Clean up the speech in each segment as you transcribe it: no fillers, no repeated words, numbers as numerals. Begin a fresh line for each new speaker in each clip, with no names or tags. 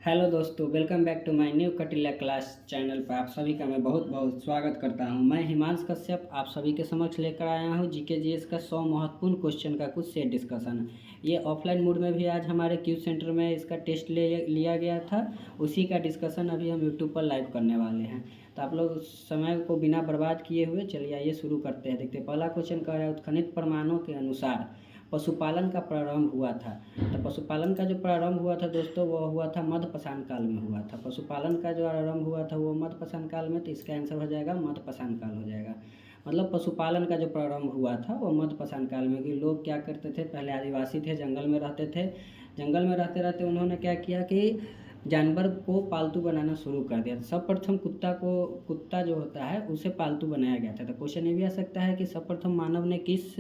Hello दोस्तों, welcome back to my new कटिला class channel पर आप सभी का मैं बहुत बहुत स्वागत करता हूं। मैं हिमांश कश्यप आप सभी के समक्ष लेकर आया हूं जीके जीएस का 100 महत्वपूर्ण क्वेश्चन का कुछ सेट डिस्कशन। ये ऑफलाइन मोड में भी आज हमारे क्यूज सेंटर में इसका टेस्ट लिया गया था, उसी का डिस्कशन अभी हम यूट्यूब पर लाइव करने वाले हैं। तो आप लोग समय को बिना बर्बाद किए हुए चलिए आइए शुरू करते हैं। देखते हैं पहला क्वेश्चन कह रहा है, उत्खनित प्रमाणों के अनुसार पशुपालन का प्रारंभ हुआ था। तो पशुपालन का जो प्रारंभ हुआ था दोस्तों, वह हुआ था मध्यपाषाण काल में हुआ था। पशुपालन का जो आरंभ हुआ था वो मध्यपाषाण काल में, तो इसका आंसर हो जाएगा मध्यपाषाण काल हो जाएगा। मतलब पशुपालन का जो प्रारंभ हुआ था वो मध्यपाषाण काल में। कि लोग क्या करते थे, पहले आदिवासी थे, जंगल में रहते थे। जंगल में रहते रहते उन्होंने क्या किया कि जानवर को पालतू बनाना शुरू कर दिया। सर्वप्रथम कुत्ता जो होता है उसे पालतू बनाया गया था। तो क्वेश्चन ये भी आ सकता है कि सर्वप्रथम मानव ने किस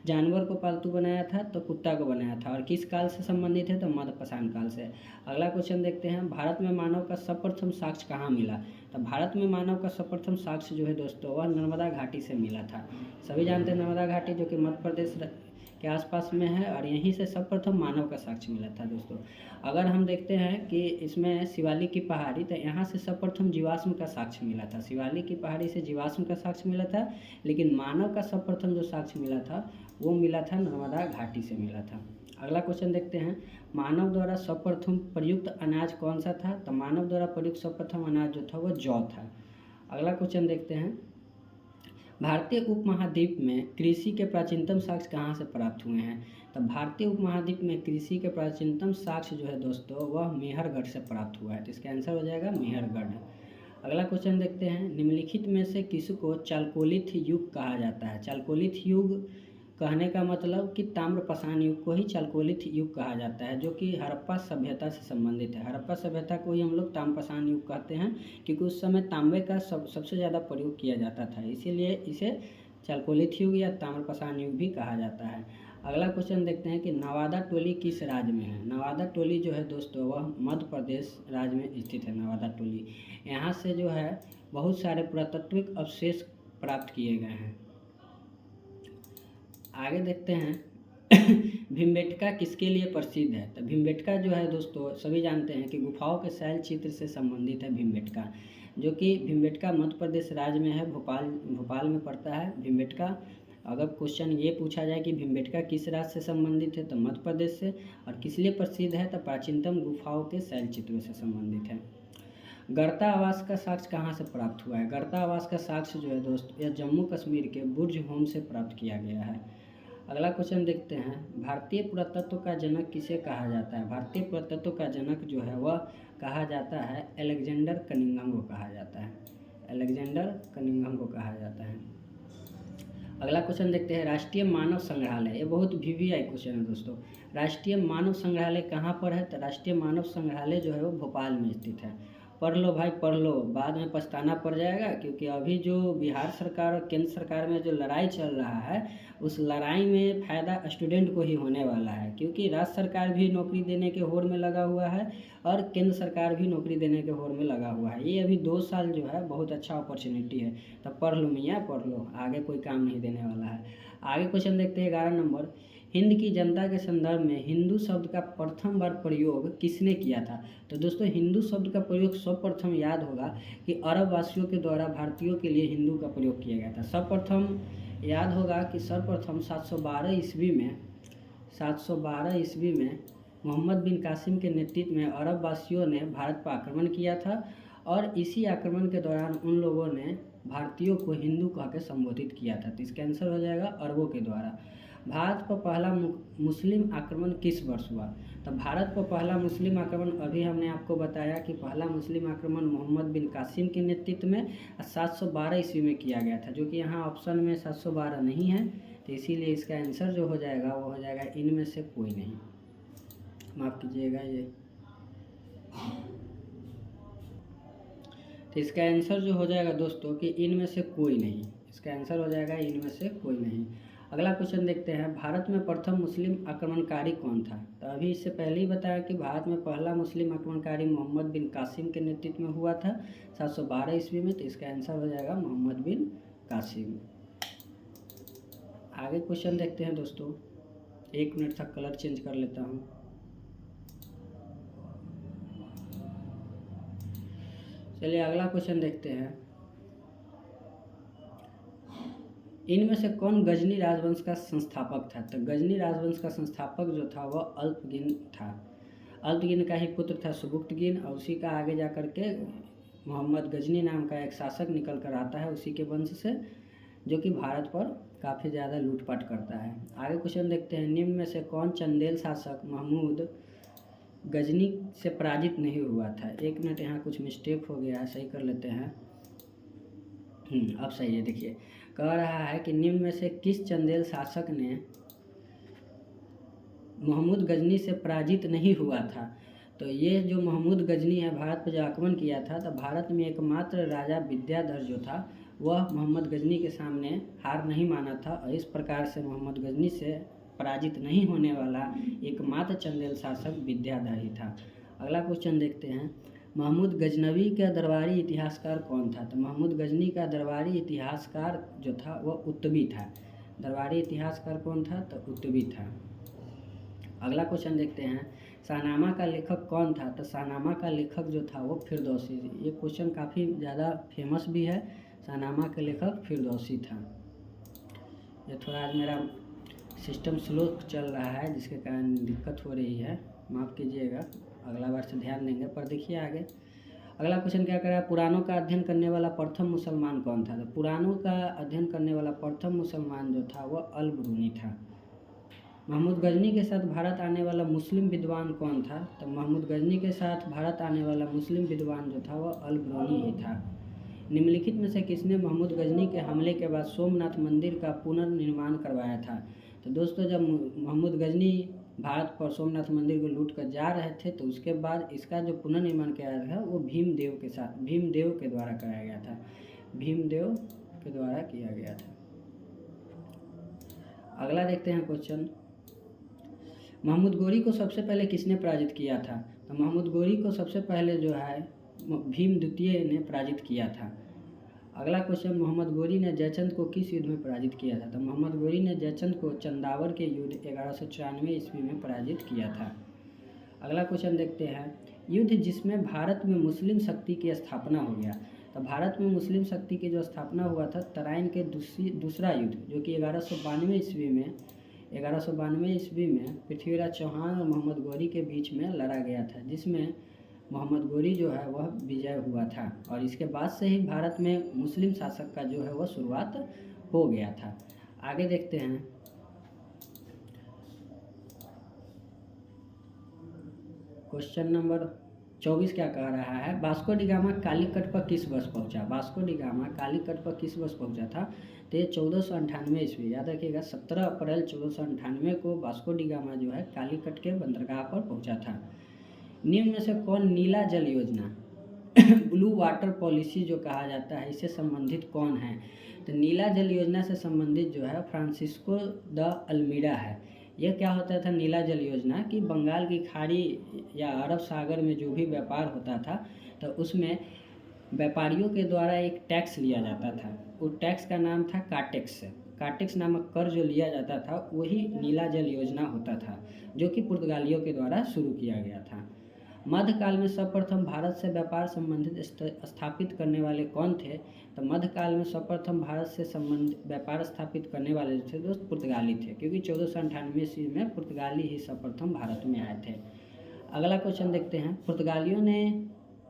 जानवर को पालतू बनाया था, तो कुत्ता को बनाया था। और किस काल से संबंधित है, तो मध्यपाषाण काल से। अगला क्वेश्चन देखते हैं, भारत में मानव का सर्वप्रथम साक्ष्य कहाँ मिला। तो भारत में मानव का सर्वप्रथम साक्ष्य जो है दोस्तों, वह नर्मदा घाटी से मिला था। सभी जानते हैं नर्मदा घाटी जो कि मध्य प्रदेश के आसपास में है, और यहीं से सर्वप्रथम मानव का साक्ष्य मिला था दोस्तों। अगर हम देखते हैं कि इसमें शिवालिक की पहाड़ी, तो यहाँ से सर्वप्रथम जीवाश्म का साक्ष्य मिला था। शिवालिक की पहाड़ी से जीवाश्म का साक्ष्य मिला था, लेकिन मानव का सर्वप्रथम जो साक्ष्य मिला था वो मिला था नर्मदा घाटी से मिला था। अगला क्वेश्चन देखते हैं, मानव द्वारा सर्वप्रथम प्रयुक्त अनाज कौन सा था। तो मानव द्वारा प्रयुक्त सर्वप्रथम अनाज जो था वो जौ था। अगला क्वेश्चन देखते हैं, भारतीय उपमहाद्वीप में कृषि के प्राचीनतम साक्ष्य कहाँ से प्राप्त हुए हैं। तो भारतीय उपमहाद्वीप में कृषि के प्राचीनतम साक्ष्य जो है दोस्तों, वह मेहरगढ़ से प्राप्त हुआ है। तो इसका आंसर हो जाएगा मेहरगढ़। अगला क्वेश्चन देखते हैं, निम्नलिखित में से किसको चालकोलिथ युग कहा जाता है। चालकोलिथ युग कहने का मतलब कि ताम्रपाषाण युग को ही चालकोलिथ युग कहा जाता है, जो कि हड़प्पा सभ्यता से संबंधित है। हड़प्पा सभ्यता को ही हम लोग ताम्रपाषाण युग कहते हैं, क्योंकि उस समय तांबे का सबसे ज़्यादा प्रयोग किया जाता था, इसीलिए इसे चालकोलिथ युग या ताम्रपाषाण युग भी कहा जाता है। अगला क्वेश्चन देखते हैं कि नवादा टोली किस राज्य में है। नवादा टोली जो है दोस्तों, वह मध्य प्रदेश राज्य में स्थित है। नवादा टोली, यहाँ से जो है बहुत सारे पुरातात्विक अवशेष प्राप्त किए गए हैं। आगे देखते हैं भीमबेटका किसके लिए प्रसिद्ध है। तो भीमबेटका जो है दोस्तों, सभी जानते हैं कि गुफाओं के शैल चित्र से संबंधित है भीमबेटका, जो कि भीमबेटका मध्य प्रदेश राज्य में है, भोपाल में पड़ता है भीमबेटका। अगर क्वेश्चन ये पूछा जाए कि भीमबेटका किस राज्य से संबंधित है, तो मध्य प्रदेश से। और किस लिए प्रसिद्ध है, तो प्राचीनतम गुफाओं के शैल चित्रों से संबंधित है। गर्ता आवास का साक्ष्य कहाँ से प्राप्त हुआ है। गर्ता आवास का साक्ष्य जो है दोस्त, यह जम्मू कश्मीर के बुर्ज होम से प्राप्त किया गया है। अगला क्वेश्चन देखते हैं, भारतीय पुरातत्व का जनक किसे कहा जाता है। भारतीय पुरातत्व का जनक जो है वह कहा जाता है अलेक्जेंडर कनिंघम को कहा जाता है। अलेक्जेंडर कनिंघम को कहा जाता है। अगला क्वेश्चन देखते हैं, राष्ट्रीय मानव संग्रहालय, ये बहुत वीवीआई क्वेश्चन है दोस्तों। राष्ट्रीय मानव संग्रहालय कहाँ पर है। तो राष्ट्रीय मानव संग्रहालय जो है वो भोपाल में स्थित है। पढ़ लो भाई पढ़ लो, बाद में पछताना पड़ जाएगा, क्योंकि अभी जो बिहार सरकार और केंद्र सरकार में जो लड़ाई चल रहा है, उस लड़ाई में फ़ायदा स्टूडेंट को ही होने वाला है, क्योंकि राज्य सरकार भी नौकरी देने के होड़ में लगा हुआ है और केंद्र सरकार भी नौकरी देने के होड़ में लगा हुआ है। ये अभी 2 साल जो है बहुत अच्छा अपॉर्चुनिटी है, तब पढ़ लो मियाँ पढ़ लो, आगे कोई काम नहीं देने वाला है। आगे क्वेश्चन देखते हैं 11 नंबर, हिंद की जनता के संदर्भ में हिंदू शब्द का प्रथम बार प्रयोग किसने किया था। तो दोस्तों हिंदू शब्द का प्रयोग सर्वप्रथम याद होगा कि अरब वासियों के द्वारा भारतीयों के लिए हिंदू का प्रयोग किया गया था। सर्वप्रथम याद होगा कि सर्वप्रथम 712 ईस्वी में मोहम्मद बिन कासिम के नेतृत्व में अरब वासियों ने भारत पर आक्रमण किया था, और इसी आक्रमण के दौरान उन लोगों ने भारतीयों को हिंदू कह के संबोधित किया था। तो इसका आंसर हो जाएगा अरबों के द्वारा। भारत पर पहला मुस्लिम आक्रमण किस वर्ष हुआ। तो भारत पर पहला मुस्लिम आक्रमण अभी हमने आपको बताया कि पहला मुस्लिम आक्रमण मोहम्मद बिन कासिम के नेतृत्व में 712 ईस्वी में किया गया था, जो कि यहाँ ऑप्शन में 712 नहीं है, तो इसीलिए इसका आंसर जो हो जाएगा वो हो जाएगा इनमें से कोई नहीं, माफ़ कीजिएगा ये। तो इसका आंसर जो हो जाएगा दोस्तों कि इनमें से कोई नहीं, इसका आंसर हो जाएगा इनमें से कोई नहीं। अगला क्वेश्चन देखते हैं, भारत में प्रथम मुस्लिम आक्रमणकारी कौन था। तो अभी इससे पहले ही बताया कि भारत में पहला मुस्लिम आक्रमणकारी मोहम्मद बिन कासिम के नेतृत्व में हुआ था 712 ईस्वी में, तो इसका आंसर हो जाएगा मोहम्मद बिन कासिम। आगे क्वेश्चन देखते हैं दोस्तों, 1 मिनट तक कलर चेंज कर लेता हूँ। चलिए अगला क्वेश्चन देखते हैं। इनमें से कौन गजनी राजवंश का संस्थापक था? तो गजनी राजवंश का संस्थापक जो था वह अल्पगिन था। अल्पगिन का ही पुत्र था सुबुक्तगिन, और उसी का आगे जा कर के मोहम्मद गजनी नाम का एक शासक निकल कर आता है उसी के वंश से, जो कि भारत पर काफ़ी ज़्यादा लूटपाट करता है। आगे क्वेश्चन देखते हैं। निम्न में से कौन चंदेल शासक महमूद गजनी से पराजित नहीं हुआ था? 1 मिनट, यहाँ कुछ मिस्टेक हो गया है, सही कर लेते हैं। अब सही है। देखिए कह रहा है कि निम्न में से किस चंदेल शासक ने महमूद गजनी से पराजित नहीं हुआ था? तो ये जो महमूद गजनी है, भारत पर जो आक्रमण किया था, तो भारत में एकमात्र राजा विद्याधर जो था वह मोहम्मद गजनी के सामने हार नहीं माना था, और इस प्रकार से मोहम्मद गजनी से पराजित नहीं होने वाला एकमात्र चंदेल शासक विद्याधर ही था। अगला क्वेश्चन देखते हैं। महमूद गजनवी का दरबारी इतिहासकार कौन था? तो महमूद गजनी का दरबारी इतिहासकार जो था वह उत्तबी था। दरबारी इतिहासकार कौन था? तो उत्तबी था। अगला क्वेश्चन देखते हैं। शाहनामा का लेखक कौन था? तो शाहनामा का लेखक जो था वो फिरदौसी। ये क्वेश्चन काफ़ी ज़्यादा फेमस भी है। शाहनामा के लेखक फिरदौसी था। ये थोड़ा आज मेरा सिस्टम स्लो चल रहा है जिसके कारण दिक्कत हो रही है, माफ़ कीजिएगा, अगला बार से ध्यान देंगे। पर देखिए आगे अगला क्वेश्चन क्या कर रहा है। पुराणों का अध्ययन करने वाला प्रथम मुसलमान कौन था? तो पुराणों का अध्ययन करने वाला प्रथम मुसलमान जो था वह अल-बरूनी था। महमूद गजनी के साथ भारत आने वाला मुस्लिम विद्वान कौन था? तो महमूद गजनी के साथ भारत आने वाला मुस्लिम विद्वान जो था वह अल-बरूनी ही था। निम्नलिखित में से किसने महमूद गजनी के हमले के बाद सोमनाथ मंदिर का पुनर्निर्माण करवाया था? तो दोस्तों जब महमूद गजनी भारत पर सोमनाथ मंदिर को लूट कर जा रहे थे, तो उसके बाद इसका जो पुनर्निर्माण किया था वो भीमदेव के द्वारा कराया गया था। भीमदेव के द्वारा किया गया था। अगला देखते हैं क्वेश्चन। महमूद गोरी को सबसे पहले किसने पराजित किया था? तो महमूद गोरी को सबसे पहले जो है भीम द्वितीय ने पराजित किया था। अगला क्वेश्चन। मोहम्मद गोरी ने जयचंद को किस युद्ध में पराजित किया था? तो मोहम्मद गोरी ने जयचंद को चंदावर के युद्ध 1194 ईस्वी में पराजित किया था। अगला क्वेश्चन देखते हैं। युद्ध जिसमें भारत में मुस्लिम शक्ति की स्थापना हो गया। तो भारत में मुस्लिम शक्ति की जो स्थापना हुआ था तराइन के दूसरा युद्ध, जो कि 1192 ईस्वी में पृथ्वीराज चौहान और मोहम्मद गोरी के बीच में लड़ा गया था, जिसमें मोहम्मद गोरी जो है वह विजय हुआ था, और इसके बाद से ही भारत में मुस्लिम शासक का जो है वह शुरुआत हो गया था। आगे देखते हैं। क्वेश्चन नंबर 24 क्या कह रहा है। वास्को डी गामा कालीकट पर किस वर्ष पहुंचा? वास्को डी गामा कालीकट पर किस वर्ष पहुंचा था? तो ये 1498 ईस्वी, याद रखिएगा 17 अप्रैल 1498 को वास्को डी गामा जो है कालीकट के बंदरगाह पर पहुंचा था। निम्न में से कौन नीला जल योजना ब्लू वाटर पॉलिसी जो कहा जाता है इससे संबंधित कौन है? तो नीला जल योजना से संबंधित जो है फ्रांसिस्को द अल्मीडा है। यह क्या होता था नीला जल योजना कि बंगाल की खाड़ी या अरब सागर में जो भी व्यापार होता था तो उसमें व्यापारियों के द्वारा एक टैक्स लिया जाता था। उस टैक्स का नाम था काटेक्स। काटेक्स नामक कर जो लिया जाता था वही नीला जल योजना होता था, जो कि पुर्तगालियों के द्वारा शुरू किया गया था। मध्यकाल में सर्वप्रथम भारत से व्यापार संबंधित स्थापित करने वाले कौन थे? तो मध्यकाल में सर्वप्रथम भारत से संबंधित व्यापार स्थापित करने वाले जो थे दोस्त पुर्तगाली थे, क्योंकि 1498 ईस्वी में पुर्तगाली ही सर्वप्रथम भारत में आए थे। अगला क्वेश्चन देखते हैं। पुर्तगालियों ने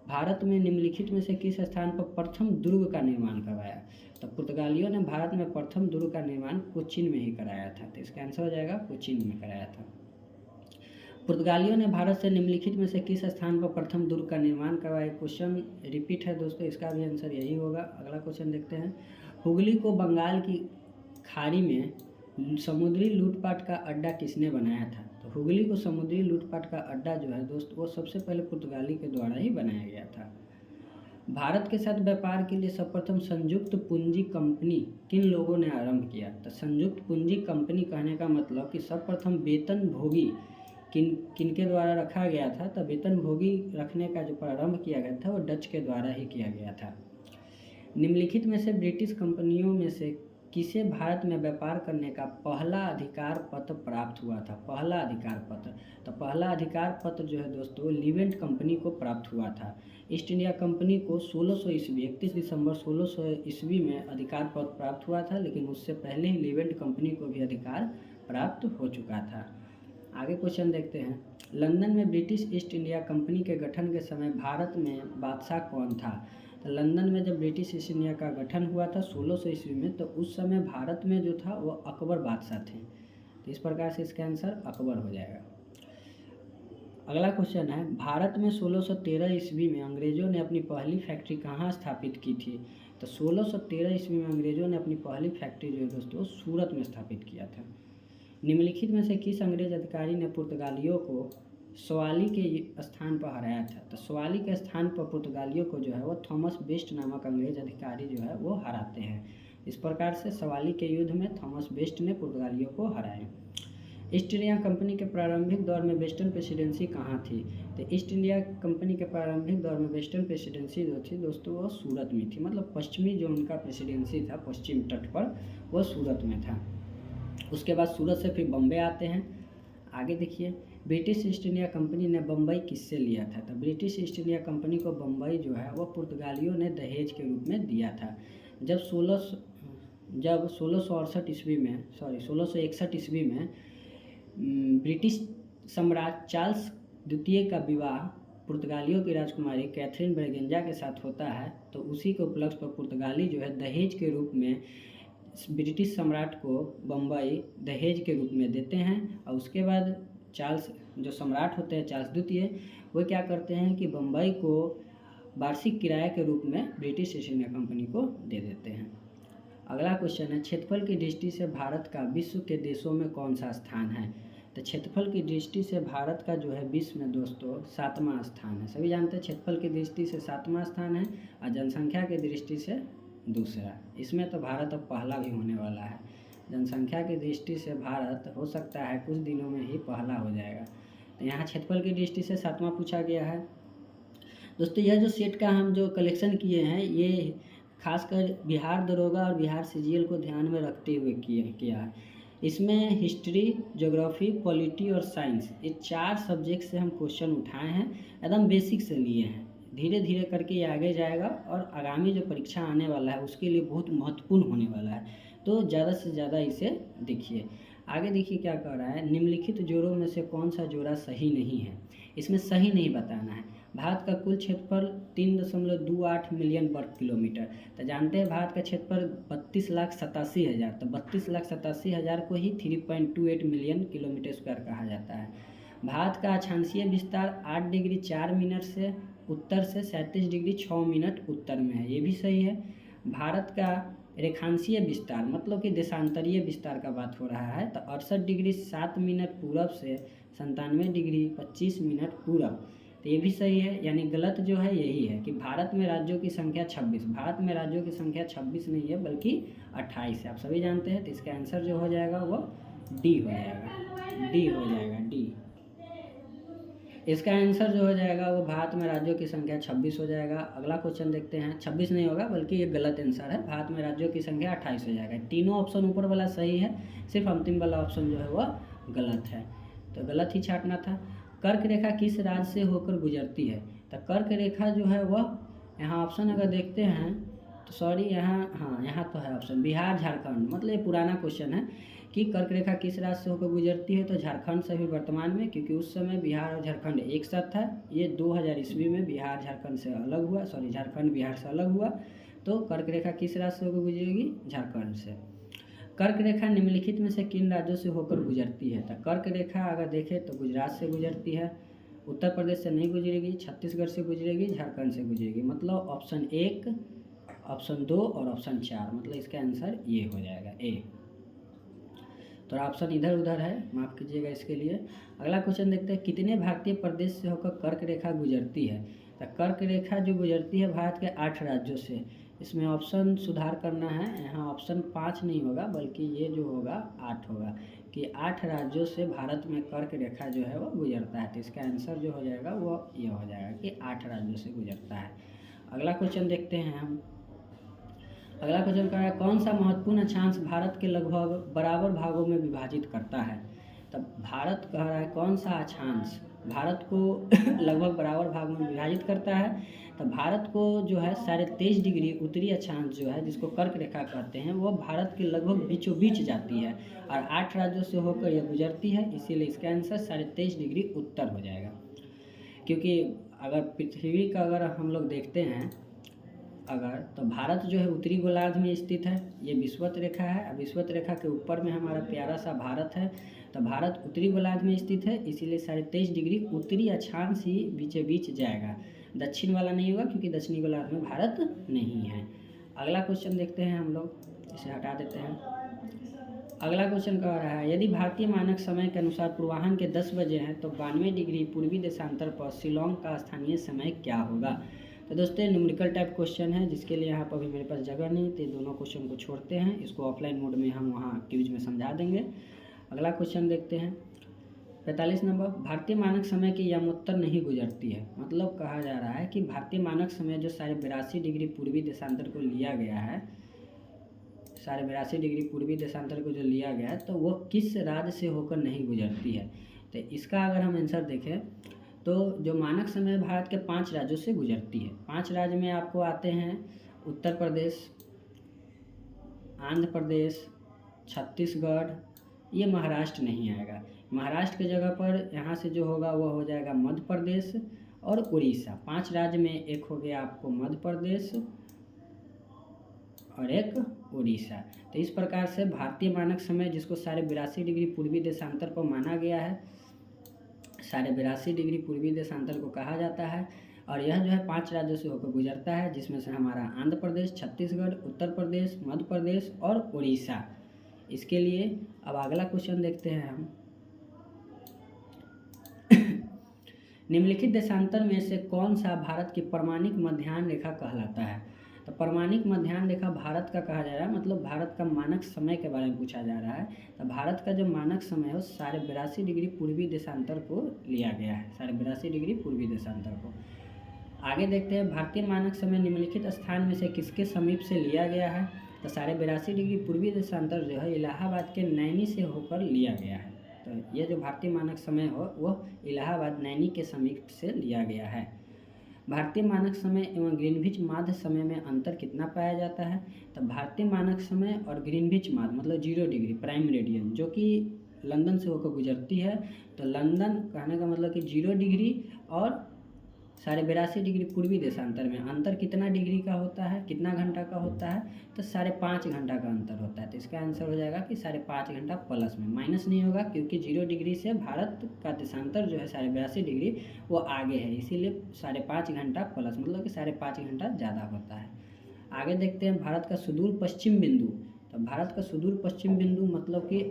भारत में निम्नलिखित में से किस स्थान पर प्रथम दुर्ग का निर्माण करवाया? तो पुर्तगालियों ने भारत में प्रथम दुर्ग का निर्माण कोचीन में ही कराया था। तो इसका आंसर हो जाएगा कोचीन में कराया था। पुर्तगालियों ने भारत से निम्नलिखित में से किस स्थान पर प्रथम दुर्ग का निर्माण करवाया? क्वेश्चन रिपीट है दोस्तों, इसका भी आंसर यही होगा। अगला क्वेश्चन देखते हैं। हुगली को बंगाल की खाड़ी में समुद्री लूटपाट का अड्डा किसने बनाया था? तो हुगली को समुद्री लूटपाट का अड्डा जो है दोस्त वो सबसे पहले पुर्तगाली के द्वारा ही बनाया गया था। भारत के साथ व्यापार के लिए सर्वप्रथम संयुक्त पूंजी कंपनी किन लोगों ने आरंभ किया? तो संयुक्त पूंजी कंपनी कहने का मतलब कि सर्वप्रथम वेतन भोगी किनके द्वारा रखा गया था? तो वेतन भोगी रखने का जो प्रारंभ किया गया था वो डच के द्वारा ही किया गया था। निम्नलिखित में से ब्रिटिश कंपनियों में से किसे भारत में व्यापार करने का पहला अधिकार पत्र प्राप्त हुआ था? पहला अधिकार पत्र, तो पहला अधिकार पत्र जो है दोस्तों लिवेंट कंपनी को प्राप्त हुआ था। ईस्ट इंडिया कंपनी को 1600 ईस्वी 31 दिसंबर 1600 ईस्वी में अधिकार पत्र प्राप्त हुआ था, लेकिन उससे पहले ही लिवेंट कंपनी को भी अधिकार प्राप्त हो चुका था। आगे क्वेश्चन देखते हैं। लंदन में ब्रिटिश ईस्ट इंडिया कंपनी के गठन के समय भारत में बादशाह कौन था? तो लंदन में जब ब्रिटिश ईस्ट इंडिया का गठन हुआ था 1600 ईस्वी में, तो उस समय भारत में जो था वो अकबर बादशाह थे। तो इस प्रकार से इसका आंसर अकबर हो जाएगा। अगला क्वेश्चन है, भारत में 1613 ईस्वी में अंग्रेजों ने अपनी पहली फैक्ट्री कहाँ स्थापित की थी? तो 1613 ईस्वी में अंग्रेजों ने अपनी पहली फैक्ट्री जो है दोस्तों सूरत में स्थापित किया था। निम्नलिखित में से किस अंग्रेज अधिकारी ने पुर्तगालियों को सवाली के स्थान पर हराया था? तो सवाली के स्थान पर पुर्तगालियों को जो है वो थॉमस बेस्ट नामक अंग्रेज अधिकारी जो है वो हराते हैं। इस प्रकार से सवाली के युद्ध में थॉमस बेस्ट ने पुर्तगालियों को हराया। ईस्ट इंडिया कंपनी के प्रारंभिक दौर में वेस्टर्न प्रेसिडेंसी कहाँ थी? तो ईस्ट इंडिया कंपनी के प्रारंभिक दौर में वेस्टर्न प्रेसिडेंसी जो थी दोस्तों वो सूरत में थी। मतलब पश्चिमी जो उनका प्रेसिडेंसी था पश्चिम तट पर, वो सूरत में था। उसके बाद सूरत से फिर बम्बई आते हैं। आगे देखिए, ब्रिटिश ईस्ट इंडिया कंपनी ने बम्बई किससे लिया था? तो ब्रिटिश ईस्ट इंडिया कंपनी को बम्बई जो है वो पुर्तगालियों ने दहेज के रूप में दिया था। जब 1668 ईस्वी में 1661 ईस्वी में ब्रिटिश सम्राट चार्ल्स द्वितीय का विवाह पुर्तगालियों की राजकुमारी कैथरीन ब्रेगेंजा के साथ होता है, तो उसी के उपलक्ष्य पर पुर्तगाली जो है दहेज के रूप में ब्रिटिश सम्राट को बम्बई दहेज के रूप में देते हैं। और उसके बाद चार्ल्स जो सम्राट होते हैं चार्ल्स द्वितीय, वो क्या करते हैं कि बम्बई को वार्षिक किराए के रूप में ब्रिटिश ईस्ट इंडिया कंपनी को दे देते हैं। अगला क्वेश्चन है, क्षेत्रफल की दृष्टि से भारत का विश्व के देशों में कौन सा स्थान है? तो क्षेत्रफल की दृष्टि से भारत का जो है विश्व में दोस्तों 7वां स्थान है। सभी जानते हैं क्षेत्रफल की दृष्टि से 7वां स्थान है और जनसंख्या की दृष्टि से दूसरा। इसमें तो भारत अब पहला भी होने वाला है। जनसंख्या की दृष्टि से भारत हो सकता है कुछ दिनों में ही पहला हो जाएगा। तो यहाँ क्षेत्रफल की दृष्टि से 7वां पूछा गया है। दोस्तों यह जो सेट का हम जो कलेक्शन किए हैं ये खासकर बिहार दरोगा और बिहार सीजीएल को ध्यान में रखते हुए किया है। इसमें हिस्ट्री, ज्योग्राफी, पॉलिटी और साइंस, ये 4 सब्जेक्ट से हम क्वेश्चन उठाए हैं, एकदम बेसिक से लिए हैं। धीरे धीरे करके ये आगे जाएगा और आगामी जो परीक्षा आने वाला है उसके लिए बहुत महत्वपूर्ण होने वाला है। तो ज़्यादा से ज़्यादा इसे देखिए। आगे देखिए क्या कह रहा है, निम्नलिखित जोड़ों में से कौन सा जोड़ा सही नहीं है? इसमें सही नहीं बताना है। भारत का कुल क्षेत्रफल 3.28 मिलियन वर्ग किलोमीटर। तो जानते हैं भारत का क्षेत्रफल 32,87,000, तो 32,87,000 को ही 3.28 मिलियन किलोमीटर स्क्वायर कहा जाता है। भारत का अक्षांशीय विस्तार 8 डिग्री 4 मिनट से उत्तर से 37 डिग्री 6 मिनट उत्तर में है, ये भी सही है। भारत का रेखांशीय विस्तार मतलब कि देशांतरीय विस्तार का बात हो रहा है, तो 68 डिग्री 7 मिनट पूरब से 97 डिग्री 25 मिनट पूरब, तो ये भी सही है। यानी गलत जो है यही है कि भारत में राज्यों की संख्या 26, भारत में राज्यों की संख्या 26 नहीं है बल्कि 28 है, आप सभी जानते हैं। तो इसका आंसर जो हो जाएगा वो डी हो जाएगा, डी हो जाएगा, डी। इसका आंसर जो हो जाएगा वो भारत में राज्यों की संख्या 26 हो जाएगा। अगला क्वेश्चन देखते हैं। 26 नहीं होगा बल्कि ये गलत आंसर है, भारत में राज्यों की संख्या 28 हो जाएगा। तीनों ऑप्शन ऊपर वाला सही है, सिर्फ अंतिम वाला ऑप्शन जो है वह गलत है, तो गलत ही छांटना था। कर्क रेखा किस राज्य से होकर गुजरती है? तो कर्क रेखा जो है वह यहाँ ऑप्शन अगर देखते हैं तो सॉरी यहाँ तो है ऑप्शन बिहार झारखंड, मतलब ये पुराना क्वेश्चन है कि कर्क रेखा किस राज्य से होकर गुजरती है, तो झारखंड से भी वर्तमान में, क्योंकि उस समय बिहार और झारखंड एक साथ था। ये 2000 ईस्वी में बिहार झारखंड से अलग हुआ, झारखंड बिहार से अलग हुआ, तो कर्क रेखा किस राज्य से होकर गुजरेगी? झारखंड से। कर्क रेखा निम्नलिखित में से किन राज्यों से होकर गुजरती है? तो कर्क रेखा अगर देखें तो गुजरात से गुजरती है, उत्तर प्रदेश से नहीं गुजरेगी, छत्तीसगढ़ से गुजरेगी, झारखंड से गुजरेगी। मतलब ऑप्शन 1, ऑप्शन 2 और ऑप्शन 4, मतलब इसका आंसर ये हो जाएगा ए। तो ऑप्शन इधर उधर है, माफ़ कीजिएगा इसके लिए। अगला क्वेश्चन देखते हैं, कितने भारतीय प्रदेश से होकर कर्क रेखा गुजरती है? तो कर्क रेखा जो गुजरती है भारत के 8 राज्यों से। इसमें ऑप्शन सुधार करना है, यहाँ ऑप्शन 5 नहीं होगा बल्कि ये जो होगा 8 होगा, कि 8 राज्यों से भारत में कर्क रेखा जो है वो गुजरता है। तो इसका आंसर जो हो जाएगा वो ये हो जाएगा कि 8 राज्यों से गुजरता है। अगला क्वेश्चन देखते हैं हम। अगला क्वेश्चन कह रहा है कौन सा महत्वपूर्ण अक्षांश भारत के लगभग बराबर भागों में विभाजित करता है। तब भारत कह रहा है कौन सा अक्षांश भारत को लगभग बराबर भाग में विभाजित करता है। तो भारत को जो है 23.5 डिग्री उत्तरी अक्षांश जो है जिसको कर्क रेखा कहते हैं वो भारत के लगभग बीचों बीच जाती है और 8 राज्यों से होकर यह गुजरती है, इसीलिए इसका आंसर 23.5 डिग्री उत्तर हो जाएगा। क्योंकि अगर पृथ्वी का अगर हम लोग देखते हैं तो भारत जो है उत्तरी गोलार्ध में स्थित है, ये विषुवत रेखा है। विषुवत रेखा के ऊपर में हमारा प्यारा सा भारत है, तो भारत उत्तरी गोलार्ध में स्थित है, इसीलिए 23.5 डिग्री उत्तरी अक्षांश ही बीचे बीच जाएगा, दक्षिण वाला नहीं होगा क्योंकि दक्षिणी गोलार्ध में भारत नहीं है। अगला क्वेश्चन देखते हैं हम लोग, इसे हटा देते हैं। अगला क्वेश्चन कह रहा है यदि भारतीय मानक समय के अनुसार पूर्वाह्न के 10 बजे हैं तो 92 डिग्री पूर्वी देशांतर पर शिलोंग का स्थानीय समय क्या होगा। तो दोस्तों न्यूमेरिकल टाइप क्वेश्चन है जिसके लिए यहाँ पर अभी मेरे पास जगह नहीं, तो दोनों क्वेश्चन को छोड़ते हैं, इसको ऑफलाइन मोड में हम वहाँ क्विज में समझा देंगे। अगला क्वेश्चन देखते हैं 45 नंबर, भारतीय मानक समय की यमोत्तर नहीं गुजरती है। मतलब कहा जा रहा है कि भारतीय मानक समय जो 82.5 डिग्री पूर्वी देशांतर को लिया गया है, 82.5 डिग्री पूर्वी देशांतर को जो लिया गया है तो वो किस राज्य से होकर नहीं गुजरती है। तो इसका अगर हम आंसर देखें तो जो मानक समय भारत के 5 राज्यों से गुजरती है। 5 राज्य में आपको आते हैं उत्तर प्रदेश, आंध्र प्रदेश, छत्तीसगढ़, ये महाराष्ट्र नहीं आएगा। महाराष्ट्र की जगह पर यहाँ से जो होगा वो हो जाएगा मध्य प्रदेश और उड़ीसा। 5 राज्य में एक हो गया आपको मध्य प्रदेश और एक उड़ीसा। तो इस प्रकार से भारतीय मानक समय जिसको 82.5 डिग्री पूर्वी देशांतर पर माना गया है, 82.5 डिग्री पूर्वी देशांतर को कहा जाता है और यह जो है 5 राज्यों से होकर गुजरता है, जिसमें से हमारा आंध्र प्रदेश, छत्तीसगढ़, उत्तर प्रदेश, मध्य प्रदेश और उड़ीसा। इसके लिए अब अगला क्वेश्चन देखते हैं हम निम्नलिखित देशांतर में से कौन सा भारत की प्रमाणिक मध्याह्न रेखा कहलाता है। तो प्रमाणिक मध्याह्न रेखा भारत का कहा जा रहा है, मतलब भारत का मानक समय के बारे में पूछा जा रहा है। तो भारत का जो मानक समय है वो 82.5 डिग्री पूर्वी देशांतर को लिया गया है, 82.5 डिग्री पूर्वी देशांतर को। आगे देखते हैं भारतीय मानक समय निम्नलिखित स्थान में से किसके समीप से लिया गया है। तो 82.5 डिग्री पूर्वी देशांतर जो है इलाहाबाद के नैनी से होकर लिया गया है। तो ये जो भारतीय मानक समय हो वो इलाहाबाद नैनी के समीप से लिया गया है। भारतीय मानक समय एवं ग्रीनविच माध्य समय में अंतर कितना पाया जाता है। तो भारतीय मानक समय और ग्रीनविच माध्य मतलब 0 डिग्री प्राइम मेरिडियन जो कि लंदन से होकर गुजरती है, तो लंदन कहने का मतलब कि 0 डिग्री और 82.5 डिग्री पूर्वी देशांतर में अंतर कितना डिग्री का होता है, कितना घंटा का होता है। तो 5.5 घंटा का अंतर होता है। तो इसका आंसर हो जाएगा कि 5.5 घंटा प्लस में, माइनस नहीं होगा क्योंकि 0 डिग्री से भारत का देशांतर जो है 82.5 डिग्री वो आगे है, इसीलिए 5.5 घंटा प्लस मतलब कि 5.5 घंटा ज़्यादा होता है। आगे देखते हैं भारत का सुदूर पश्चिम बिंदु। तो भारत का सुदूर पश्चिम बिंदु मतलब कि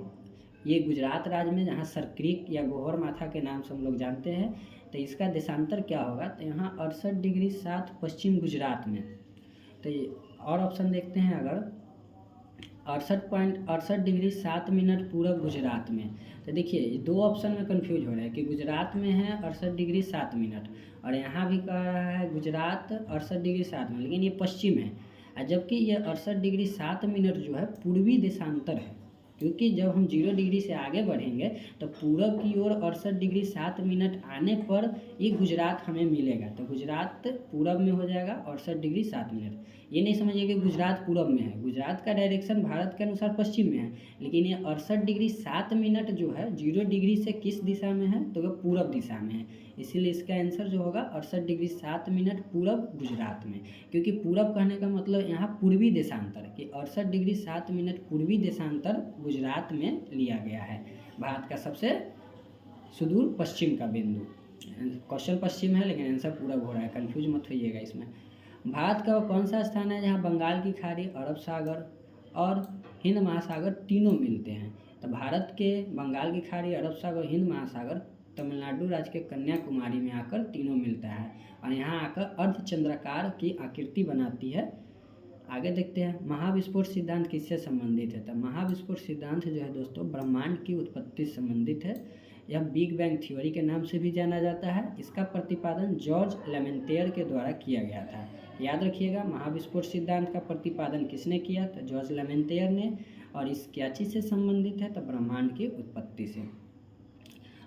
ये गुजरात राज्य में जहाँ सरक्रीक या गोहर माथा के नाम से हम लोग जानते हैं, तो इसका देशांतर क्या होगा। तो यहाँ 68 डिग्री 7 पश्चिम गुजरात में। तो ये और ऑप्शन देखते हैं अगर 68.68 डिग्री 7 मिनट पूरब गुजरात में। तो देखिए ये 2 ऑप्शन में कंफ्यूज हो रहा है कि गुजरात में है 68 डिग्री 7 मिनट और यहाँ भी कह रहा है गुजरात 68 डिग्री 7 मिनट, लेकिन ये पश्चिम है, जबकि ये 68 डिग्री 7 मिनट जो है पूर्वी देशांतर है, क्योंकि जब हम 0 डिग्री से आगे बढ़ेंगे तो पूरब की ओर 68 डिग्री 7 मिनट आने पर ये गुजरात हमें मिलेगा। तो गुजरात पूरब में हो जाएगा 68 डिग्री 7 मिनट। ये नहीं समझिए कि गुजरात पूरब में है, गुजरात का डायरेक्शन भारत के अनुसार पश्चिम में है, लेकिन ये 68 डिग्री 7 मिनट जो है 0 डिग्री से किस दिशा में है, तो वह पूरब दिशा में है। इसीलिए इसका आंसर जो होगा 68 डिग्री 7 मिनट पूरब गुजरात में, क्योंकि पूरब कहने का मतलब यहाँ पूर्वी देशांतर कि 68 डिग्री 7 मिनट पूर्वी देशांतर गुजरात में लिया गया है। भारत का सबसे सुदूर पश्चिम का बिंदु, क्वेश्चन पश्चिम है लेकिन आंसर पूरब हो रहा है, कंफ्यूज मत होइएगा इसमें। भारत का कौन सा स्थान है जहाँ बंगाल की खाड़ी, अरब सागर और हिंद महासागर तीनों मिलते हैं। तो भारत के बंगाल की खाड़ी, अरब सागर, हिंद महासागर तमिलनाडु राज्य के कन्याकुमारी में आकर तीनों मिलता है और यहाँ आकर अर्धचंद्राकार की आकृति बनाती है। आगे देखते हैं महाविस्फोट सिद्धांत किससे संबंधित है। तो महाविस्फोट सिद्धांत जो है दोस्तों ब्रह्मांड की उत्पत्ति से संबंधित है। यह बिग बैंग थ्योरी के नाम से भी जाना जाता है। इसका प्रतिपादन जॉर्ज लेमेंटेयर के द्वारा किया गया था। याद रखिएगा, महाविस्फोट सिद्धांत का प्रतिपादन किसने किया? तो जॉर्ज लेमेंटियर ने। और इस क्या चीज़ से संबंधित है? तो ब्रह्मांड की उत्पत्ति से।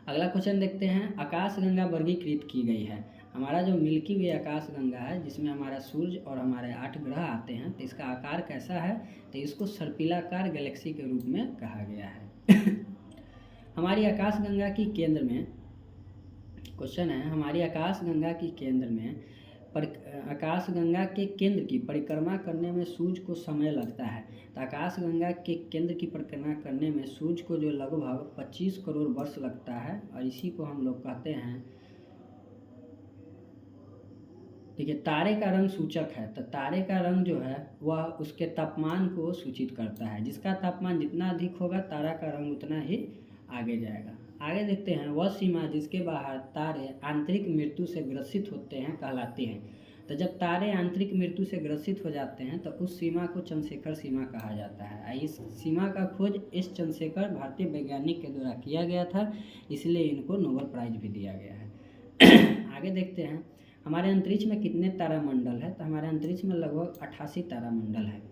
अगला क्वेश्चन देखते हैं, आकाशगंगा वर्गीकृत की गई है। हमारा जो मिल्की वे आकाशगंगा है, जिसमें हमारा सूर्य और हमारे 8 ग्रह आते हैं, तो इसका आकार कैसा है? तो इसको सर्पिलाकार गैलेक्सी के रूप में कहा गया है। हमारी आकाशगंगा की केंद्र में क्वेश्चन है, हमारी आकाशगंगा की केंद्र में आकाशगंगा के केंद्र की परिक्रमा करने में सूर्य को समय लगता है। तो आकाशगंगा के केंद्र की परिक्रमा करने में सूर्य को जो लगभग 25 करोड़ वर्ष लगता है, और इसी को हम लोग कहते हैं, देखिए, तारे का रंग सूचक है। तो तारे का रंग जो है वह उसके तापमान को सूचित करता है। जिसका तापमान जितना अधिक होगा, तारा का रंग उतना ही आगे जाएगा। आगे देखते हैं, वह सीमा जिसके बाहर तारे आंतरिक मृत्यु से ग्रसित होते हैं कहलाती है। तो जब तारे आंतरिक मृत्यु से ग्रसित हो जाते हैं तो उस सीमा को चंद्रशेखर सीमा कहा जाता है। इस सीमा का खोज एस चंद्रशेखर भारतीय वैज्ञानिक के द्वारा किया गया था, इसलिए इनको नोबेल प्राइज भी दिया गया है। आगे देखते हैं, हमारे अंतरिक्ष में कितने तारामंडल है? तो हमारे अंतरिक्ष में लगभग 88 तारामंडल है।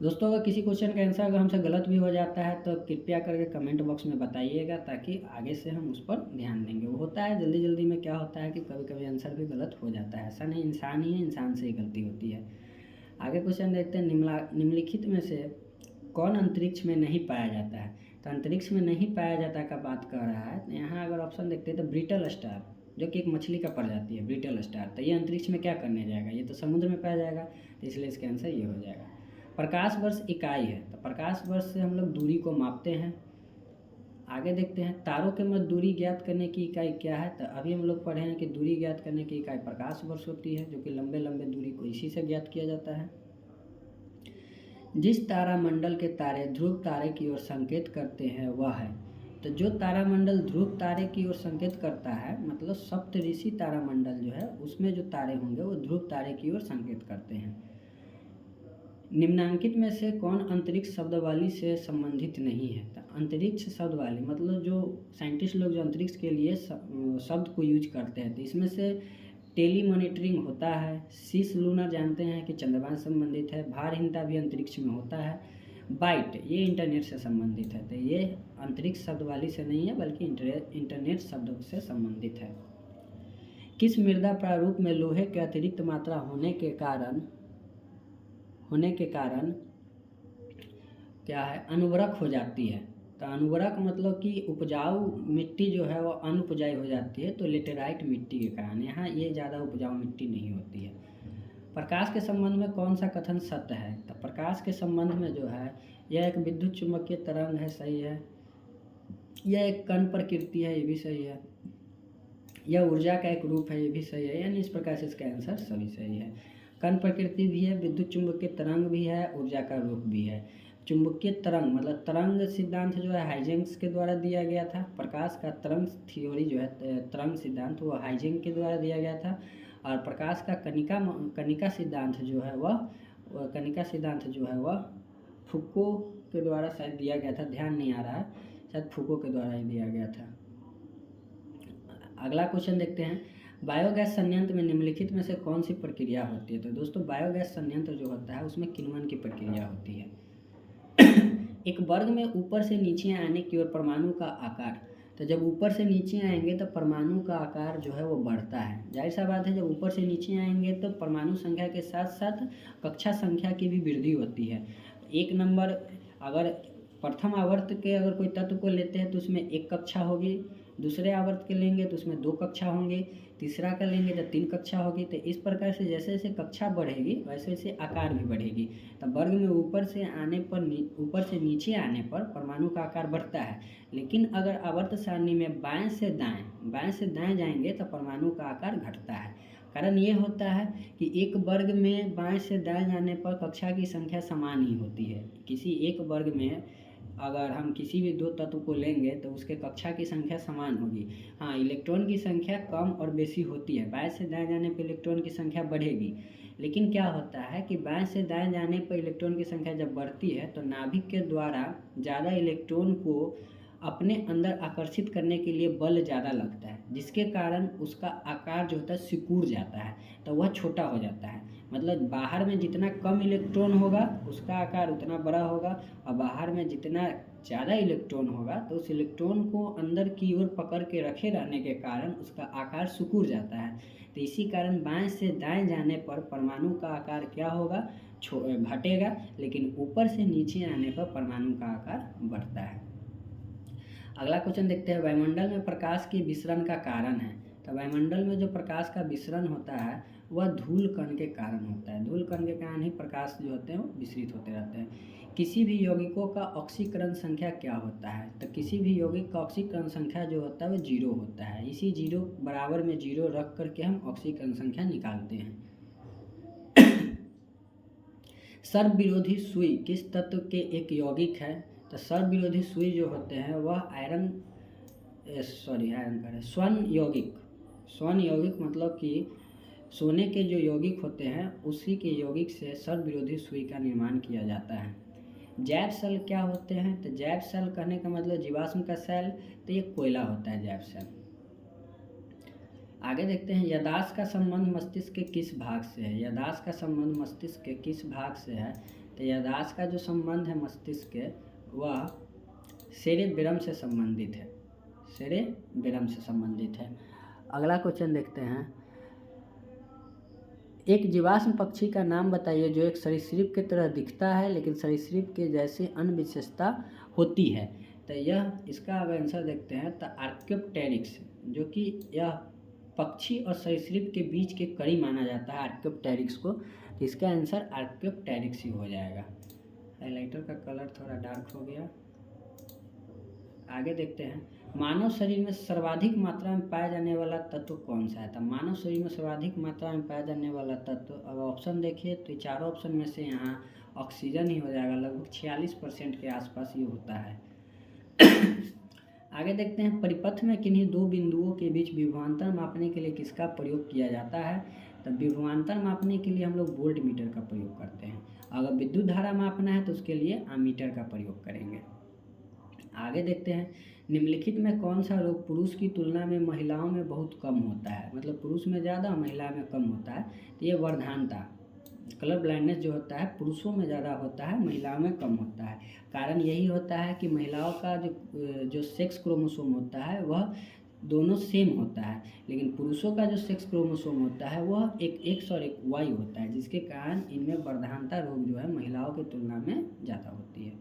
दोस्तों, अगर किसी क्वेश्चन का आंसर अगर हमसे गलत भी हो जाता है तो कृपया करके कमेंट बॉक्स में बताइएगा, ताकि आगे से हम उस पर ध्यान देंगे। वो होता है जल्दी जल्दी में, क्या होता है कि कभी कभी आंसर भी गलत हो जाता है। ऐसा नहीं, इंसान ही है, इंसान से ही गलती होती है। आगे क्वेश्चन देखते हैं, निम्नलिखित में से कौन अंतरिक्ष में नहीं पाया जाता है? तो अंतरिक्ष में नहीं पाया जाता का बात कर रहा है। तो यहाँ अगर ऑप्शन देखते हैं तो ब्रिटल स्टार, जो कि एक मछली का प्रजाति है, ब्रिटल स्टार, तो ये अंतरिक्ष में क्या करने जाएगा? ये तो समुद्र में पाया जाएगा, तो इसलिए इसका आंसर ये हो जाएगा। प्रकाश वर्ष इकाई है, तो प्रकाश वर्ष से हम लोग दूरी को मापते हैं। आगे देखते हैं, तारों के मध्य दूरी ज्ञात करने की इकाई क्या है? तो अभी हम लोग पढ़े हैं कि दूरी ज्ञात करने की इकाई प्रकाश वर्ष होती है, जो कि लंबे लंबे दूरी को इसी से ज्ञात किया जाता है। जिस तारामंडल के तारे ध्रुव तारे की ओर संकेत करते हैं वह है। तो जो तारामंडल ध्रुव तारे की ओर संकेत करता है, मतलब सप्तऋषि तारामंडल जो है, उसमें जो तारे होंगे वो ध्रुव तारे की ओर संकेत करते हैं। निम्नांकित में से कौन अंतरिक्ष शब्दावली से संबंधित नहीं है? तो अंतरिक्ष शब्दावली मतलब जो साइंटिस्ट लोग जो अंतरिक्ष के लिए शब्द को यूज करते हैं, तो इसमें से टेली मॉनिटरिंग होता है, सीस लूनर जानते हैं कि चंद्रमा से संबंधित है, भारहीनता भी अंतरिक्ष में होता है, बाइट ये इंटरनेट से संबंधित है। तो ये अंतरिक्ष शब्दावली से नहीं है, बल्कि इंटरनेट शब्द से संबंधित है। किस मृदा प्रारूप में लोहे के अतिरिक्त मात्रा होने के कारण क्या है, अनुवर्रक हो जाती है? तो अनुवर्रक मतलब कि उपजाऊ मिट्टी जो है वो अनुपजाऊ हो जाती है, तो लेटेराइट मिट्टी के कारण यहाँ ये ज़्यादा उपजाऊ मिट्टी नहीं होती है। प्रकाश के संबंध में कौन सा कथन सत्य है? तो प्रकाश के संबंध में जो है, यह एक विद्युत चुम्बकीय तरंग है, सही है। यह एक कण प्रकृति है, ये भी सही है। यह ऊर्जा का एक रूप है, ये भी सही है। यानी इस प्रकार से इसका आंसर सभी सही है। कण प्रकृति भी है, विद्युत चुम्बकीय तरंग भी है, ऊर्जा का रूप भी है। चुंबकीय तरंग मतलब तरंग सिद्धांत जो है हाइजेंस के द्वारा दिया गया था। प्रकाश का तरंग थ्योरी जो है, तरंग सिद्धांत, वो हाइजेंस के द्वारा दिया गया था। और प्रकाश का कणिका सिद्धांत जो है वह फुको के द्वारा शायद दिया गया था, ध्यान नहीं आ रहा है, शायद फुको के द्वारा ही दिया गया था। अगला क्वेश्चन देखते हैं, बायोगैस संयंत्र में निम्नलिखित में से कौन सी प्रक्रिया होती है? तो दोस्तों, बायोगैस संयंत्र जो होता है उसमें किण्वन की प्रक्रिया होती है। एक वर्ग में ऊपर से नीचे आने की ओर परमाणु का आकार, तो जब ऊपर से नीचे आएंगे तो परमाणु का आकार जो है वो बढ़ता है। जाहिर सा बात है, जब ऊपर से नीचे आएंगे तो परमाणु संख्या के साथ साथ कक्षा संख्या की भी वृद्धि होती है। एक नंबर, अगर प्रथम आवर्त के अगर कोई तत्व को लेते हैं तो उसमें एक कक्षा होगी, दूसरे आवर्त के लेंगे तो उसमें 2 कक्षा होंगे, तीसरा का लेंगे तो 3 कक्षा होगी। तो इस प्रकार से जैसे जैसे कक्षा बढ़ेगी वैसे वैसे आकार भी बढ़ेगी। तो वर्ग में ऊपर से नीचे आने पर परमाणु का आकार बढ़ता है, लेकिन अगर आवर्त सारणी में बाएं से दाएं जाएंगे तो परमाणु का आकार घटता है। कारण ये होता है कि एक वर्ग में बाएं से दाएं जाने पर कक्षा की संख्या समान ही होती है। किसी एक वर्ग में अगर हम किसी भी 2 तत्व को लेंगे तो उसके कक्षा की संख्या समान होगी। हाँ, इलेक्ट्रॉन की संख्या कम और बेसी होती है, बाएं से दाएं जाने पर इलेक्ट्रॉन की संख्या बढ़ेगी। लेकिन क्या होता है कि बाएं से दाएं जाने पर इलेक्ट्रॉन की संख्या जब बढ़ती है तो नाभिक के द्वारा ज़्यादा इलेक्ट्रॉन को अपने अंदर आकर्षित करने के लिए बल ज़्यादा लगता है, जिसके कारण उसका आकार जो होता है सिकुड़ जाता है, तो वह छोटा हो जाता है। मतलब बाहर में जितना कम इलेक्ट्रॉन होगा उसका आकार उतना बड़ा होगा, और बाहर में जितना ज़्यादा इलेक्ट्रॉन होगा तो उस इलेक्ट्रॉन को अंदर की ओर पकड़ के रखे रहने के कारण उसका आकार सिकुड़ जाता है। तो इसी कारण बाएं से दाएं जाने पर परमाणु का आकार क्या होगा, घटेगा, लेकिन ऊपर से नीचे आने पर परमाणु का आकार बढ़ता है। अगला क्वेश्चन देखते हैं, वायुमंडल में प्रकाश के विसरण का कारण है। तो वायुमंडल में जो प्रकाश का विसरण होता है वह धूल कण के कारण होता है। धूल कण के कारण ही प्रकाश जो होते हैं वो विसरित होते रहते हैं। किसी भी यौगिकों का ऑक्सीकरण संख्या क्या होता है? तो किसी भी यौगिक का ऑक्सीकरण संख्या जो होता है वो 0 होता है। इसी 0 बराबर में 0 रख करके हम ऑक्सीकरण संख्या निकालते हैं। सर्व विरोधी सुई किस तत्व के एक यौगिक है? तो सर्व विरोधी सुई जो होते हैं वह स्वर्ण यौगिक मतलब कि सोने के जो यौगिक होते हैं उसी के यौगिक से सर्व विरोधी सुई का निर्माण किया जाता है। जैव सेल क्या होते हैं? तो जैव सेल कहने का मतलब जीवाश्म का सेल, तो ये कोयला होता है जैव सेल। आगे देखते हैं, याददाश्त का संबंध मस्तिष्क के किस भाग से है? याददाश्त का संबंध मस्तिष्क के किस भाग से है? तो याददाश्त का जो संबंध है मस्तिष्क के वह सेरेब्रम से संबंधित है। सेरेब्रम से संबंधित है। अगला क्वेश्चन देखते हैं, एक जीवाश्म पक्षी का नाम बताइए जो एक सरीसृप की तरह दिखता है लेकिन सरीसृप के जैसे अन्य विशेषता होती है। तो यह इसका आंसर देखते हैं, तो आर्क्योप्टेरिक्स, जो कि यह पक्षी और सरीसृप के बीच के कड़ी माना जाता है आर्क्योप्टेरिक्स को। तो इसका आंसर आर्क्योप्टेरिक्स ही हो जाएगा। हाइलाइटर का कलर थोड़ा डार्क हो गया। आगे देखते हैं, मानव शरीर में सर्वाधिक मात्रा में पाया जाने वाला तत्व कौन सा है? तो मानव शरीर में सर्वाधिक मात्रा में पाया जाने वाला तत्व, अब ऑप्शन देखिए तो चारों ऑप्शन में से यहाँ ऑक्सीजन ही हो जाएगा। लगभग 46% के आसपास ये होता है। आगे देखते हैं, परिपथ में किन्हीं दो बिंदुओं के बीच विभवांतर मापने के लिए किसका प्रयोग किया जाता है? तो विभवांतर मापने के लिए हम लोग वोल्ट मीटर का प्रयोग करते हैं। अगर विद्युत धारा मापना है तो उसके लिए आमीटर का प्रयोग करेंगे। आगे देखते हैं, निम्नलिखित में कौन सा रोग पुरुष की तुलना में महिलाओं में बहुत कम होता है? मतलब पुरुष में ज़्यादा महिला में कम होता है। तो ये वर्धानता, कलर ब्लाइंडनेस जो होता है पुरुषों में ज़्यादा होता है, महिलाओं में कम होता है। कारण यही होता है कि महिलाओं का जो सेक्स क्रोमोसोम होता है वह दोनों सेम होता है, लेकिन पुरुषों का जो सेक्स क्रोमोसोम होता है वह एक X और एक Y होता है, जिसके कारण इनमें वर्धानता रोग जो है महिलाओं की तुलना में ज़्यादा होती है।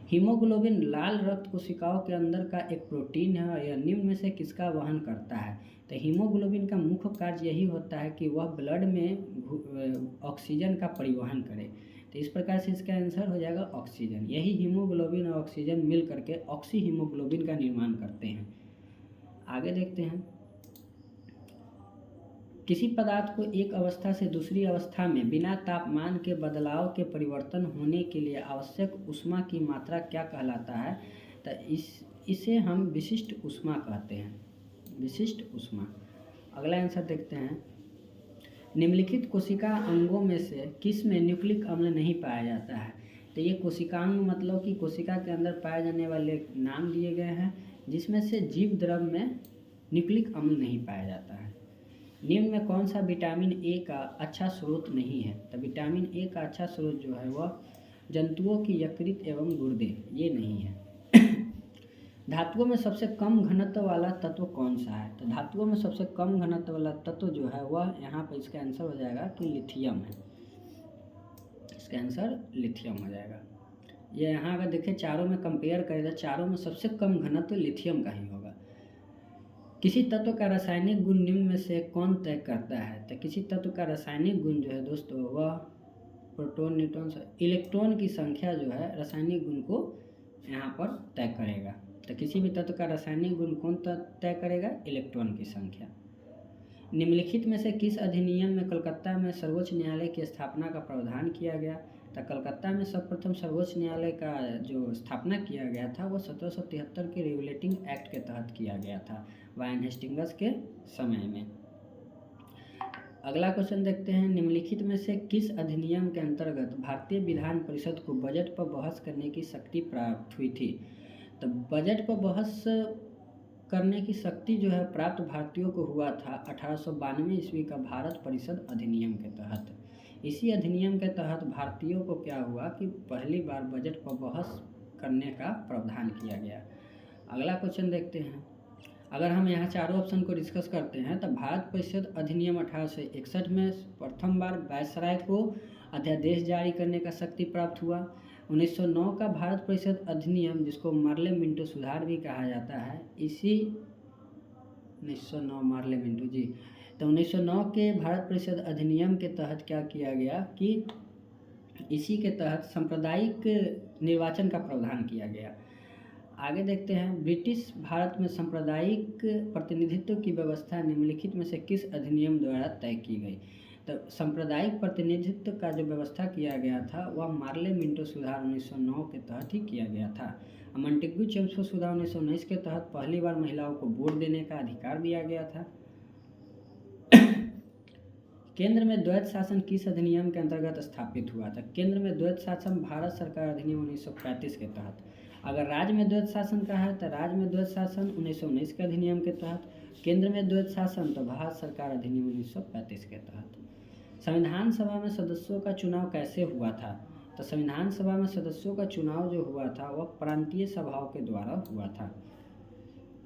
हीमोग्लोबिन लाल रक्त कोशिकाओं के अंदर का एक प्रोटीन है और यह निम्न में से किसका वहन करता है? तो हीमोग्लोबिन का मुख्य कार्य यही होता है कि वह ब्लड में ऑक्सीजन का परिवहन करे। तो इस प्रकार से इसका आंसर हो जाएगा ऑक्सीजन। यही हीमोग्लोबिन और ऑक्सीजन मिल करके ऑक्सी हीमोग्लोबिन का निर्माण करते हैं। आगे देखते हैं, किसी पदार्थ को एक अवस्था से दूसरी अवस्था में बिना तापमान के बदलाव के परिवर्तन होने के लिए आवश्यक ऊष्मा की मात्रा क्या कहलाता है? तो इसे हम विशिष्ट ऊष्मा कहते हैं, विशिष्ट ऊष्मा। अगला आंसर देखते हैं, निम्नलिखित कोशिका अंगों में से किस में न्यूक्लिक अम्ल नहीं पाया जाता है? तो ये कोशिकांग मतलब कि कोशिका के अंदर पाए जाने वाले नाम दिए गए हैं, जिसमें से जीव द्रव में न्यूक्लिक अम्ल नहीं पाया जाता है। निम्न में कौन सा विटामिन ए का अच्छा स्रोत नहीं है? तो विटामिन ए का अच्छा स्रोत जो है वह जंतुओं की यकृत एवं गुर्दे, ये नहीं है। धातुओं में सबसे कम घनत्व वाला तत्व कौन सा है? तो धातुओं में सबसे कम घनत्व वाला तत्व जो है वह यहाँ पर इसका आंसर हो जाएगा कि लिथियम है। इसका आंसर लिथियम हो जाएगा। ये यहाँ अगर देखें चारों में कंपेयर करें तो चारों में सबसे कम घनत्व लिथियम का ही होगा। किसी तत्व का रासायनिक गुण निम्न में से कौन तय करता है? तो किसी तत्व का रासायनिक गुण जो है दोस्तों वह प्रोटॉन, न्यूट्रॉन, इलेक्ट्रॉन की संख्या जो है रासायनिक गुण को यहाँ पर तय करेगा। तो किसी भी तत्व का रासायनिक गुण कौन तय करेगा? इलेक्ट्रॉन की संख्या। निम्नलिखित में से किस अधिनियम में कलकत्ता में सर्वोच्च न्यायालय की स्थापना का प्रावधान किया गया? तो कलकत्ता में सर्वप्रथम सर्वोच्च न्यायालय का जो स्थापना किया गया था वो 1773 के रेगुलेटिंग एक्ट के तहत किया गया था, वायन हेस्टिंग्स के समय में। अगला क्वेश्चन देखते हैं, निम्नलिखित में से किस अधिनियम के अंतर्गत भारतीय विधान परिषद को बजट पर बहस करने की शक्ति प्राप्त हुई थी? तो तो बजट पर बहस करने की शक्ति जो है प्राप्त भारतीयों को हुआ था 1892 ईस्वी का भारत परिषद अधिनियम के तहत। इसी अधिनियम के तहत भारतीयों को क्या हुआ कि पहली बार बजट पर बहस करने का प्रावधान किया गया। अगला क्वेश्चन देखते हैं। अगर हम यहाँ चारों ऑप्शन को डिस्कस करते हैं तो भारत परिषद अधिनियम 1861 में प्रथम बार वायसराय को अध्यादेश जारी करने का शक्ति प्राप्त हुआ। 1909 का भारत परिषद अधिनियम, जिसको मार्ले मिंटो सुधार भी कहा जाता है, इसी 1909 मार्ले मिंटो जी, तो 1909 के भारत परिषद अधिनियम के तहत क्या किया गया कि इसी के तहत सांप्रदायिक निर्वाचन का प्रावधान किया गया। आगे देखते हैं। ब्रिटिश भारत में सांप्रदायिक प्रतिनिधित्व की व्यवस्था निम्नलिखित में से किस अधिनियम द्वारा तय की गई? तो सांप्रदायिक प्रतिनिधित्व का जो व्यवस्था किया गया था वह मार्ले मिंटो सुधार 1909 के तहत ही किया गया था। मॉन्टेग्यू चेम्सफोर्ड सुधार 1919 के तहत पहली बार महिलाओं को वोट देने का अधिकार दिया गया था। केंद्र में द्वैत शासन किस अधिनियम के अंतर्गत स्थापित हुआ था? केंद्र में द्वैत शासन भारत सरकार अधिनियम 1935 के तहत। अगर राज्य में द्वैत शासन का है तो राज्य में द्वैत शासन 1919 के अधिनियम के तहत। केंद्र में द्वैत शासन तो भारत सरकार अधिनियम 1935 के तहत। संविधान सभा में सदस्यों का चुनाव कैसे हुआ था? तो संविधान सभा में सदस्यों का चुनाव जो हुआ था वह प्रांतीय सभाओं के द्वारा हुआ था।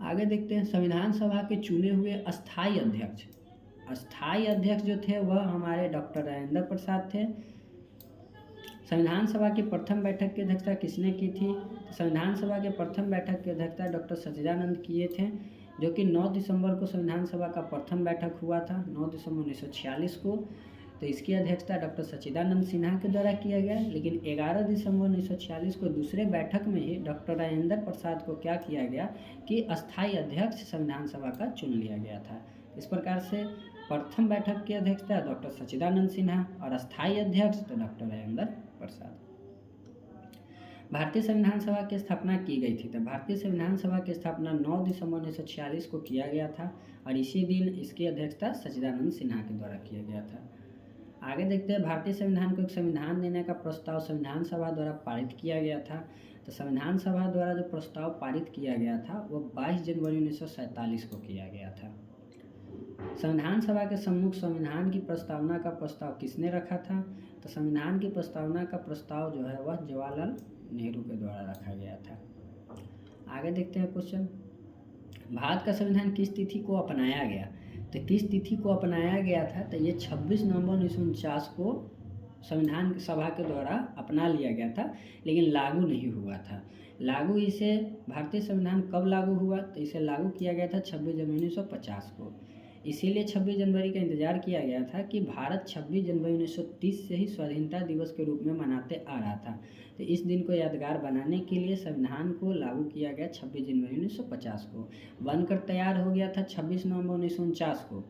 आगे देखते हैं। संविधान सभा के चुने हुए अस्थायी अध्यक्ष जो थे वह हमारे डॉक्टर राजेंद्र प्रसाद थे। संविधान सभा की प्रथम बैठक की अध्यक्षता किसने की थी? तो संविधान सभा के प्रथम बैठक की अध्यक्षता डॉक्टर सच्चिदानंद किए थे, जो कि 9 दिसंबर को संविधान सभा का प्रथम बैठक हुआ था, 9 दिसंबर 1946 को। तो इसकी अध्यक्षता डॉक्टर सच्चिदानंद सिन्हा के द्वारा किया गया। लेकिन 11 दिसंबर 1946 को दूसरे बैठक में ही डॉक्टर राजेंद्र प्रसाद को क्या किया गया कि अस्थायी अध्यक्ष संविधान सभा का चुन लिया गया था। इस प्रकार से प्रथम बैठक की अध्यक्षता डॉक्टर सच्चिदानंद सिन्हा और अस्थायी अध्यक्ष तो डॉक्टर राजेंद्र प्रसाद। भारतीय संविधान सभा की स्थापना की गई थी। तो भारतीय संविधान सभा की स्थापना 9 दिसंबर 1946 को किया गया था और इसी दिन इसकी अध्यक्षता सच्चिदानंद सिन्हा के द्वारा किया गया था। आगे देखते हैं। भारतीय संविधान को एक संविधान देने का प्रस्ताव संविधान सभा द्वारा पारित किया गया था। तो संविधान सभा द्वारा जो प्रस्ताव पारित किया गया था वो 22 जनवरी 1947 को किया गया था। संविधान सभा के सम्मुख संविधान की प्रस्तावना का प्रस्ताव किसने रखा था? तो संविधान की प्रस्तावना का प्रस्ताव जो है वह जवाहरलाल नेहरू के द्वारा रखा गया था। आगे देखते हैं क्वेश्चन। भारत का संविधान किस तिथि को अपनाया गया? तो किस तिथि को अपनाया गया था? तो ये 26 नवंबर 1949 को संविधान सभा के द्वारा अपना लिया गया था, लेकिन लागू नहीं हुआ था। लागू इसे भारतीय संविधान कब लागू हुआ? तो इसे लागू किया गया था 26 जनवरी 1950 को। इसीलिए 26 जनवरी का इंतजार किया गया था कि भारत 26 जनवरी 1930 से ही स्वाधीनता दिवस के रूप में मनाते आ रहा था। तो इस दिन को यादगार बनाने के लिए संविधान को लागू किया गया 26 जनवरी 1950 को। बनकर तैयार हो गया था 26 नवंबर 1949 को।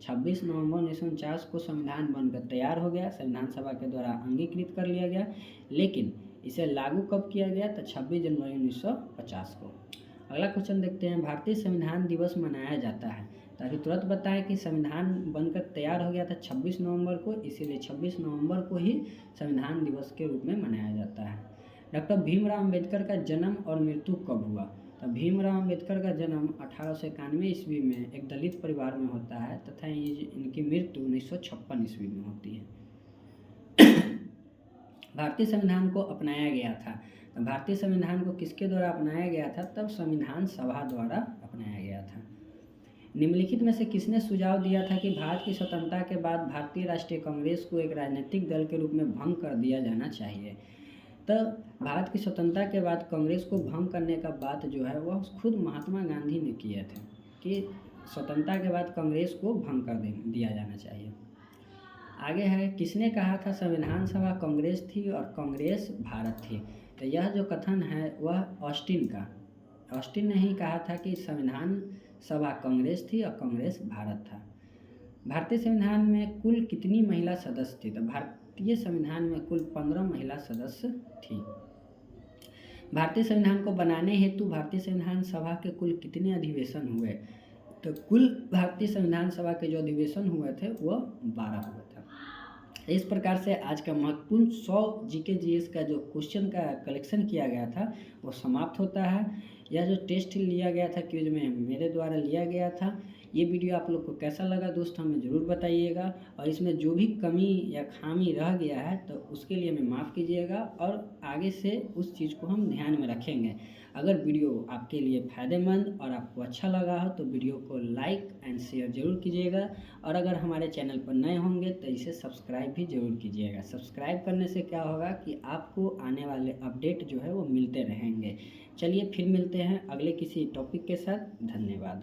26 नवंबर 1949 को संविधान बनकर तैयार हो गया, संविधान सभा के द्वारा अंगीकृत कर लिया गया, लेकिन इसे लागू कब किया गया? तो 26 जनवरी 1950 को। अगला क्वेश्चन देखते हैं। भारतीय संविधान दिवस मनाया जाता है। तो अभी तुरंत बताएं कि संविधान बनकर तैयार हो गया था 26 नवंबर को, इसीलिए 26 नवंबर को ही संविधान दिवस के रूप में मनाया जाता है। डॉक्टर भीमराव अंबेडकर का जन्म और मृत्यु कब हुआ? तो भीमराव अंबेडकर का जन्म 1891 ईस्वी में एक दलित परिवार में होता है तथा इनकी मृत्यु 1956 ईस्वी में होती है। भारतीय संविधान को अपनाया गया था। तो भारतीय संविधान को किसके द्वारा अपनाया गया था? तब संविधान सभा द्वारा अपनाया गया था। निम्नलिखित में से किसने सुझाव दिया था कि भारत की स्वतंत्रता के बाद भारतीय राष्ट्रीय कांग्रेस को एक राजनीतिक दल के रूप में भंग कर दिया जाना चाहिए? तो भारत की स्वतंत्रता के बाद कांग्रेस को भंग करने का बात जो है वह खुद महात्मा गांधी ने किए थे कि स्वतंत्रता के बाद कांग्रेस को भंग कर दिया जाना चाहिए। आगे है। किसने कहा था संविधान सभा कांग्रेस थी और कांग्रेस भारत थी? तो यह जो कथन है वह ऑस्टिन ने ही कहा था कि संविधान सभा कांग्रेस थी और कांग्रेस भारत था। भारतीय संविधान में कुल कितनी महिला सदस्य थी? तो भारतीय संविधान में कुल 15 महिला सदस्य थी। भारतीय संविधान को बनाने हेतु भारतीय संविधान सभा के कुल कितने अधिवेशन हुए? तो कुल भारतीय संविधान सभा के जो अधिवेशन हुए थे वह 12 हुए थे। इस प्रकार से आज का महत्वपूर्ण 100 जीके जीएस का जो क्वेश्चन का कलेक्शन किया गया था वो समाप्त होता है। यह जो टेस्ट लिया गया था क्विज में मेरे द्वारा लिया गया था। ये वीडियो आप लोग को कैसा लगा दोस्त हमें ज़रूर बताइएगा, और इसमें जो भी कमी या खामी रह गया है तो उसके लिए हमें माफ़ कीजिएगा, और आगे से उस चीज़ को हम ध्यान में रखेंगे। अगर वीडियो आपके लिए फ़ायदेमंद और आपको अच्छा लगा हो तो वीडियो को लाइक एंड शेयर ज़रूर कीजिएगा, और अगर हमारे चैनल पर नए होंगे तो इसे सब्सक्राइब भी ज़रूर कीजिएगा। सब्सक्राइब करने से क्या होगा कि आपको आने वाले अपडेट जो है वो मिलते रहेंगे। चलिए फिर मिलते हैं अगले किसी टॉपिक के साथ। धन्यवाद।